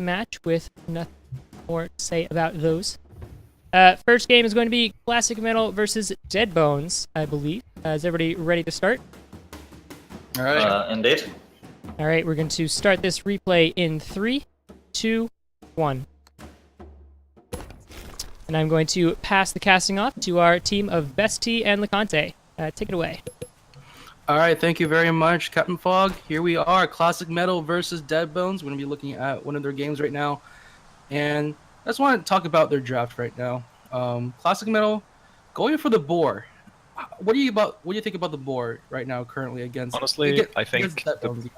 match with nothing more to say about those. First game is going to be Classic Metal versus Deadbones, I believe. Is everybody ready to start? All right. Indeed. All right, we're going to start this replay in 3, 2, 1. And I'm going to pass the casting off to our team of Bestie and LeConte. Take it away. All right, thank you very much, Captain Fog. Here we are, Classic Metal versus Deadbones. We're going to be looking at one of their games right now. And I just want to talk about their draft right now. Classic Metal going for the boar. What do you think about the boar right now currently against? Honestly, I think Deadbones?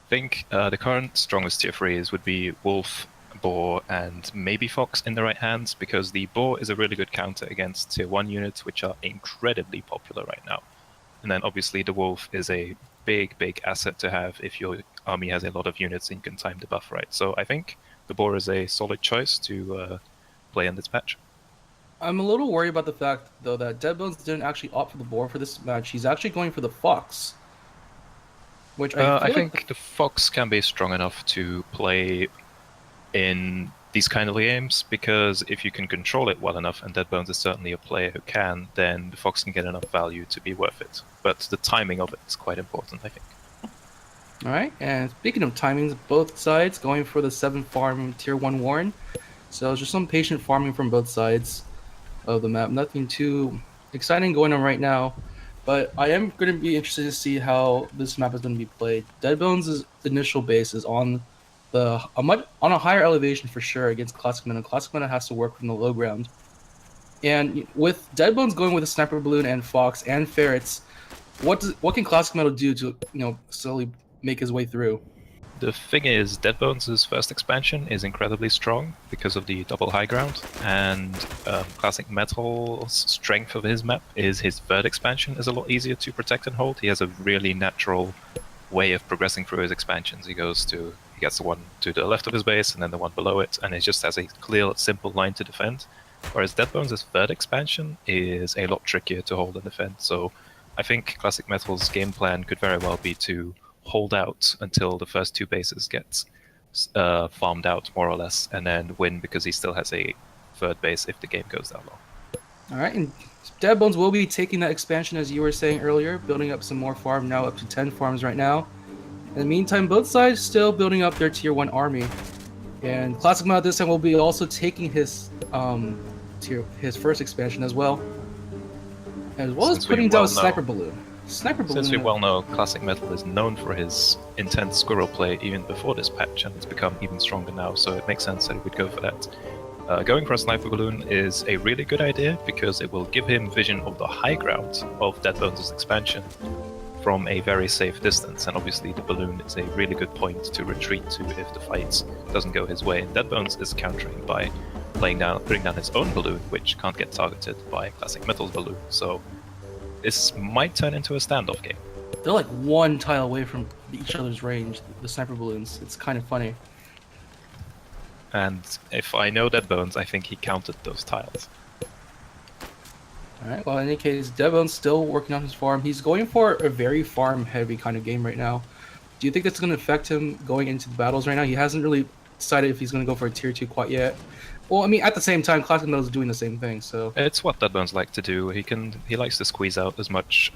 the current strongest tier 3s would be Wolf, Boar, and maybe Fox in the right hands, because the Boar is a really good counter against tier 1 units, which are incredibly popular right now. And then obviously the Wolf is a big asset to have if your army has a lot of units and you can time the buff right. So I think the Boar is a solid choice to play in this patch. I'm a little worried about the fact, though, that Deadbones didn't actually opt for the Boar for this match. He's actually going for the Fox. Which I think the Fox can be strong enough to play in these kind of games, because if you can control it well enough, and Deadbones is certainly a player who can, then the Fox can get enough value to be worth it. But the timing of it is quite important, I think. Alright, and speaking of timings, both sides going for the 7 farm tier 1 Warren. So just some patient farming from both sides of the map. Nothing too exciting going on right now, but I am going to be interested to see how this map is going to be played. Deadbones' initial base is on a higher elevation for sure against Classic Metal. Classic Metal has to work from the low ground. And with Deadbones going with a Sniper Balloon and Fox and Ferrets, what can Classic Metal do to slowly make his way through? The thing is, Deadbones' first expansion is incredibly strong because of the double high ground, and Classic Metal's strength of his map is his third expansion is a lot easier to protect and hold. He has a really natural way of progressing through his expansions. He gets the one to the left of his base and then the one below it, and it just has a clear, simple line to defend. Whereas Deadbones' third expansion is a lot trickier to hold and defend. So I think Classic Metal's game plan could very well be to hold out until the first 2 bases get farmed out, more or less, and then win because he still has a third base if the game goes that long. All right, and Deadbones will be taking that expansion, as you were saying earlier, building up some more farm, now up to 10 farms right now. In the meantime, both sides still building up their tier 1 army. And Classic Metal this time will be also taking his first expansion as well as putting down a Sniper Balloon. Since we well know, Classic Metal is known for his intense squirrel play even before this patch, and it's become even stronger now, so it makes sense that he would go for that. Going for a Sniper Balloon is a really good idea, because it will give him vision of the high ground of Deadbones' expansion from a very safe distance, and obviously the balloon is a really good point to retreat to if the fight doesn't go his way. And Deadbones is countering by putting down his own balloon, which can't get targeted by Classic Metal's balloon, so this might turn into a standoff game. They're like one tile away from each other's range, the Sniper Balloons. It's kind of funny. And if I know Deadbones, I think he counted those tiles. Alright, well in any case, Deadbones still working on his farm. He's going for a very farm-heavy kind of game right now. Do you think that's going to affect him going into the battles right now? He hasn't really decided if he's going to go for a tier 2 quite yet. Well, I mean, at the same time, Classic Metal is doing the same thing, so... It's what Deadbones like to do. He likes to squeeze out as much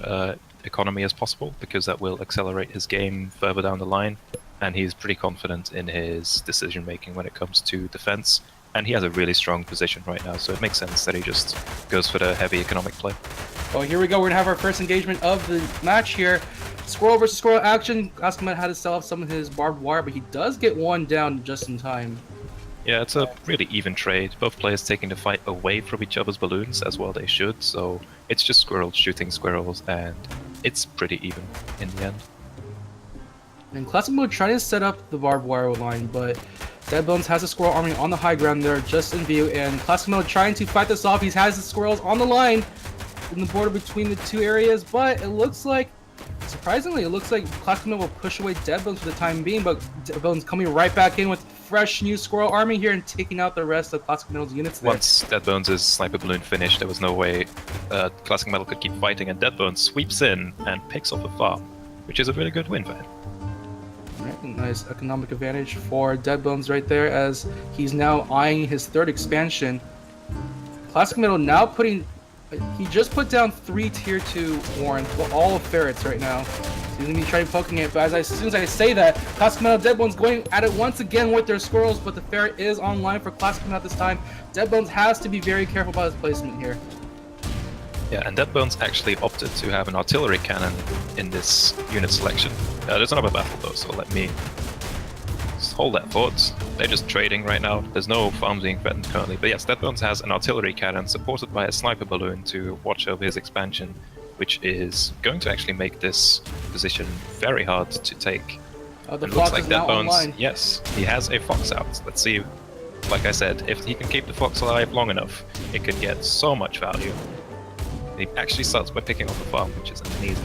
economy as possible, because that will accelerate his game further down the line, and he's pretty confident in his decision-making when it comes to defense, and he has a really strong position right now, so it makes sense that he just goes for the heavy economic play. Well, here we go. We're going to have our first engagement of the match here. Squirrel versus squirrel action. Classic Metal had to sell off some of his barbed wire, but he does get one down just in time. Yeah, it's a really even trade. Both players taking the fight away from each other's balloons, as well they should, so it's just squirrels shooting squirrels, and it's pretty even in the end. And Classic Metal trying to set up the barbed wire line, but Deadbones has a squirrel army on the high ground there just in view, and Classic Metal trying to fight this off. He has the squirrels on the line in the border between the 2 areas, but it looks like, surprisingly, it looks like Classic Metal will push away Deadbones for the time being, but Deadbones coming right back in with fresh new squirrel army here and taking out the rest of Classic Metal's units there. Once Deadbones' Sniper Balloon finished, there was no way Classic Metal could keep fighting, and Deadbones sweeps in and picks off a farm, which is a really good win for him. Right. Nice economic advantage for Deadbones right there, as he's now eyeing his third expansion. Classic Metal now putting... He just put down 3 tier 2 Warrens, but all of ferrets right now. So he's going to be trying poking it, but as soon as I say that, Classic Metal Deadbones going at it once again with their squirrels, but the ferret is online for Classic Metal this time. Deadbones has to be very careful about his placement here. Yeah, and Deadbones actually opted to have an artillery cannon in this unit selection. There's another battle though, so let me just hold that thought. They're just trading right now. There's no farms being threatened currently. But yes, Deadbones has an artillery cannon supported by a sniper balloon to watch over his expansion, which is going to actually make this position very hard to take. The it fox looks like is now Deadbones, online. yes, he has a fox out. Let's see, like I said, if he can keep the fox alive long enough, it could get so much value. He actually starts by picking off the farm, which is amazing.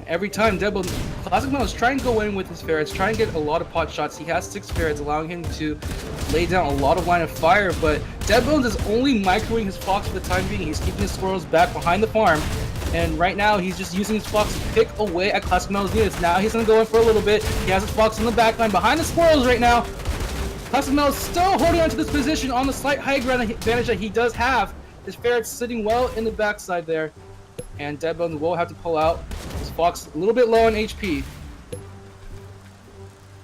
Every time Deadbones, Classic Metal is trying to go in with his ferrets, trying to get a lot of pot shots. He has 6 ferrets, allowing him to lay down a lot of line of fire, but Deadbones is only microing his fox for the time being. He's keeping his squirrels back behind the farm, and right now he's just using his fox to pick away at Classic Metal's units. Now he's going to go in for a little bit. He has his fox in the back line behind the squirrels right now. Classic Metal is still holding on to this position on the slight high ground advantage that he does have. His ferret's sitting well in the backside there, and Deadbones will have to pull out. His fox a little bit low on HP.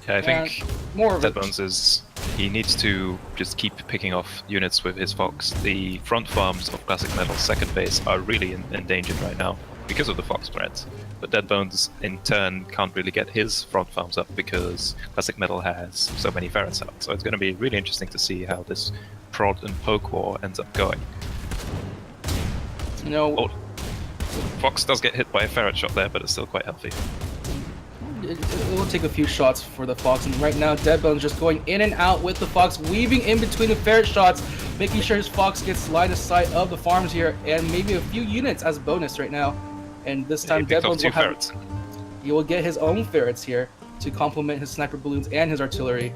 Yeah, I think more of Deadbones is... He needs to just keep picking off units with his fox. The front farms of Classic Metal's second base are really endangered right now because of the fox threat. But Deadbones, in turn, can't really get his front farms up because Classic Metal has so many ferrets out. So it's going to be really interesting to see how this prod and poke war ends up going. You know, Oh, fox does get hit by a ferret shot there, but it's still quite healthy. it will take a few shots for the fox, and right now Deadbones just going in and out with the fox, weaving in between the ferret shots, making sure his fox gets line of sight of the farms here, and maybe a few units as bonus right now. And this time Deadbones will have, he will get his own ferrets here to complement his sniper balloons and his artillery.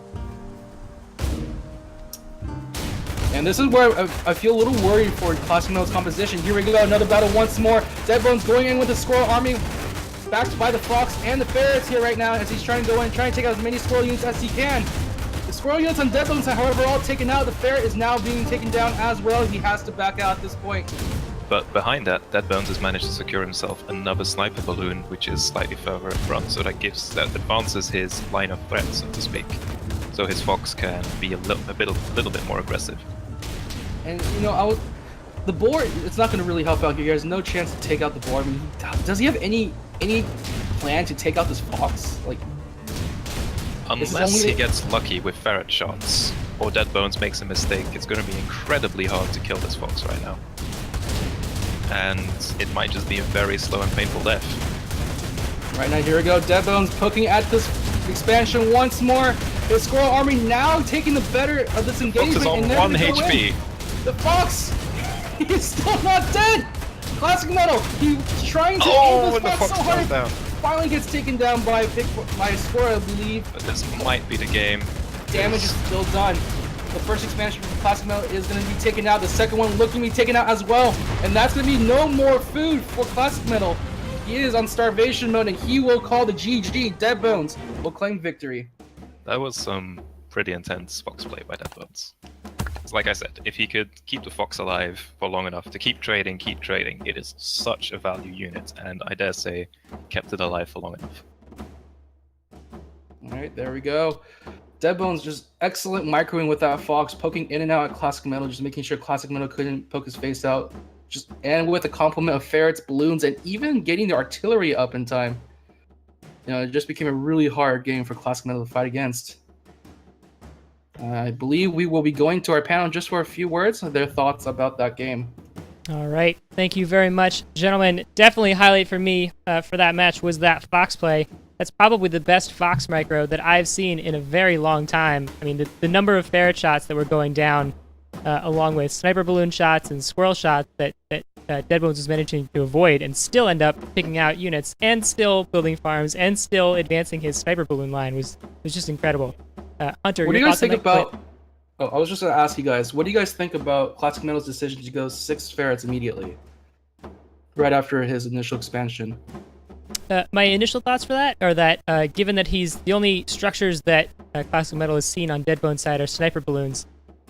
And this is where I feel a little worried for Classic Metal's composition. Here we go, another battle once more. Deadbones going in with the squirrel army, backed by the fox and the ferrets here right now as he's trying to go in, trying to take out as many squirrel units as he can. The squirrel units on Deadbones are, however, all taken out. The ferret is now being taken down as well. He has to back out at this point. But behind that, Deadbones has managed to secure himself another sniper balloon, which is slightly further in front, so that advances his line of threat, so to speak. So his fox can be a little bit more aggressive. And you know, the boar, it's not going to really help out here. There's no chance to take out the boar. I mean, does he have any plan to take out this fox? Like, unless he gets lucky with ferret shots, or Deadbones makes a mistake, it's going to be incredibly hard to kill this fox right now. And it might just be a very slow and painful death. Right now, here we go. Deadbones poking at this expansion once more. The squirrel army now taking the better of this engagement. Fox is on 1 HP. The fox, he's still not dead. Classic Metal, he's trying to aim this fox so hard. Down. Finally gets taken down by a squirrel, I believe. But this might be the game. Damage is still done. The first expansion from Classic Metal is going to be taken out. The second one looking to be taken out as well. And that's going to be no more food for Classic Metal. He is on starvation mode, and he will call the GG. Deadbones will claim victory. That was some pretty intense fox play by Deadbones. Like I said, if he could keep the fox alive for long enough to keep trading, it is such a value unit, and I dare say kept it alive for long enough. Alright, there we go. Deadbones just excellent microing with that fox, poking in and out at Classic Metal, just making sure Classic Metal couldn't poke his face out. And with a complement of ferrets, balloons, and even getting the artillery up in time. You know, it just became a really hard game for Classic Metal to fight against. I believe we will be going to our panel just for a few words of their thoughts about that game. All right. Thank you very much, gentlemen. Definitely highlight for me for that match was that fox play. That's probably the best fox micro that I've seen in a very long time. I mean, the number of ferret shots that were going down, along with sniper balloon shots and squirrel shots that Deadbones was managing to avoid and still end up picking out units and still building farms and still advancing his sniper balloon line was just incredible. Hunter, what do you guys think about... Oh, I was just going to ask you guys, what do you guys think about Classic Metal's decision to go 6 ferrets immediately? Right after his initial expansion. my initial thoughts for that are that given that he's the only structures that Classic Metal has seen on Deadbone's side are sniper balloons,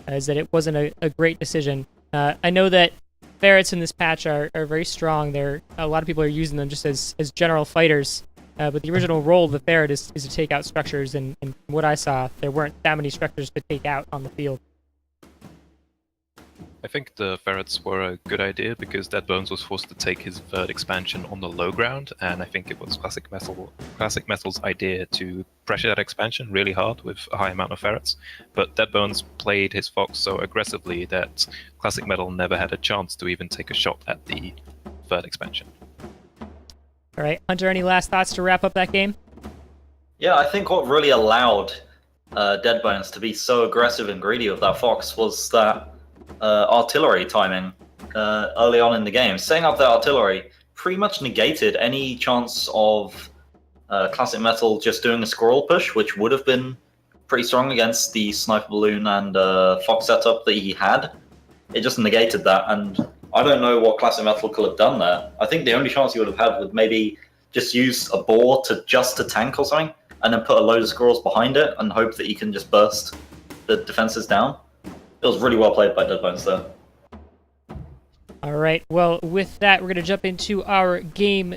is that it wasn't a great decision. I know that ferrets in this patch are very strong. A lot of people are using them just as general fighters. But the original role of the ferret is to take out structures, and from what I saw, there weren't that many structures to take out on the field. I think the ferrets were a good idea because Deadbones was forced to take his third expansion on the low ground, and I think it was Classic Metal's idea to pressure that expansion really hard with a high amount of ferrets. But Deadbones played his Fox so aggressively that Classic Metal never had a chance to even take a shot at the third expansion. All right, Hunter, any last thoughts to wrap up that game? Yeah, I think what really allowed Deadbones to be so aggressive and greedy with that Fox was that artillery timing early on in the game. Setting up that artillery pretty much negated any chance of Classic Metal just doing a scroll push, which would have been pretty strong against the sniper balloon and Fox setup that he had. It just negated that, and I don't know what Classic Metal could have done there. I think the only chance he would have had would maybe just use a boar to tank or something, and then put a load of scrolls behind it and hope that he can just burst the defenses down. It was really well played by Deadbones there. All right, well, with that, we're going to jump into our game